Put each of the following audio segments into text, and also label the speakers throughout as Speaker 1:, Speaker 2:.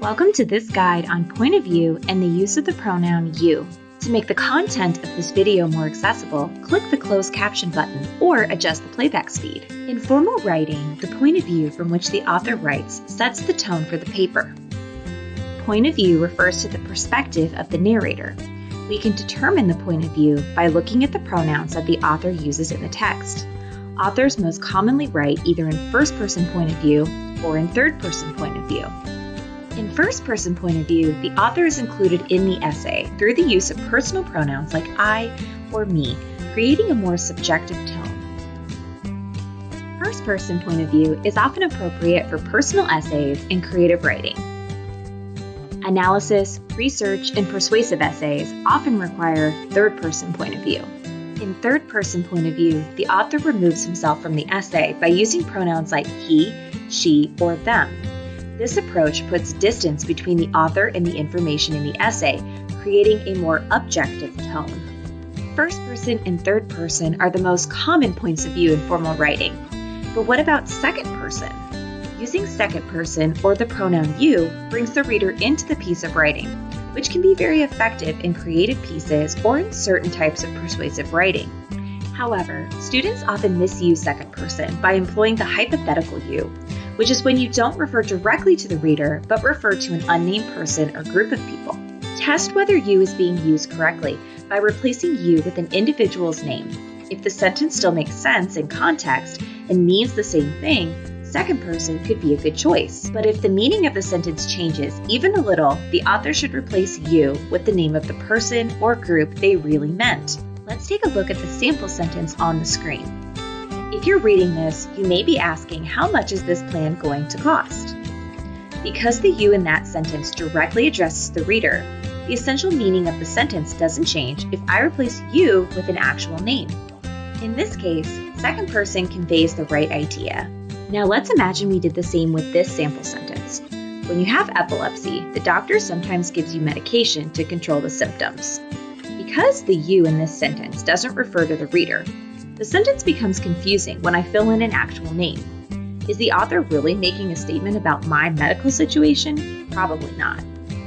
Speaker 1: Welcome to this guide on point of view and the use of the pronoun you. To make the content of this video more accessible, click the closed caption button or adjust the playback speed. In formal writing, the point of view from which the author writes sets the tone for the paper. Point of view refers to the perspective of the narrator. We can determine the point of view by looking at the pronouns that the author uses in the text. Authors most commonly write either in first-person point of view or in third-person point of view. In first-person point of view, the author is included in the essay through the use of personal pronouns like I or me, creating a more subjective tone. First-person point of view is often appropriate for personal essays and creative writing. Analysis, research, and persuasive essays often require third-person point of view. In third-person point of view, the author removes himself from the essay by using pronouns like he, she, or them. This approach puts distance between the author and the information in the essay, creating a more objective tone. First person and third person are the most common points of view in formal writing. But what about second person? Using second person or the pronoun you brings the reader into the piece of writing, which can be very effective in creative pieces or in certain types of persuasive writing. However, students often misuse second person by employing the hypothetical you, which is when you don't refer directly to the reader, but refer to an unnamed person or group of people. Test whether you is being used correctly by replacing you with an individual's name. If the sentence still makes sense in context and means the same thing, second person could be a good choice. But if the meaning of the sentence changes even a little, the author should replace you with the name of the person or group they really meant. Let's take a look at the sample sentence on the screen. If you're reading this, you may be asking, how much is this plan going to cost? Because the you in that sentence directly addresses the reader, the essential meaning of the sentence doesn't change if I replace you with an actual name. In this case, second person conveys the right idea. Now let's imagine we did the same with this sample sentence. When you have epilepsy, the doctor sometimes gives you medication to control the symptoms. Because the you in this sentence doesn't refer to the reader, the sentence becomes confusing when I fill in an actual name. Is the author really making a statement about my medical situation? Probably not.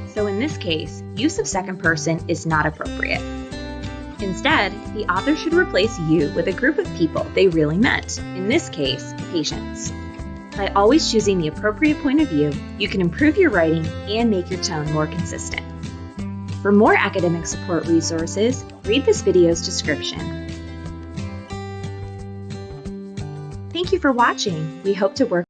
Speaker 1: So in this case, use of second person is not appropriate. Instead, the author should replace you with a group of people they really meant, in this case, patients. By always choosing the appropriate point of view, you can improve your writing and make your tone more consistent. For more academic support resources, read this video's description. Thank you for watching. We hope to work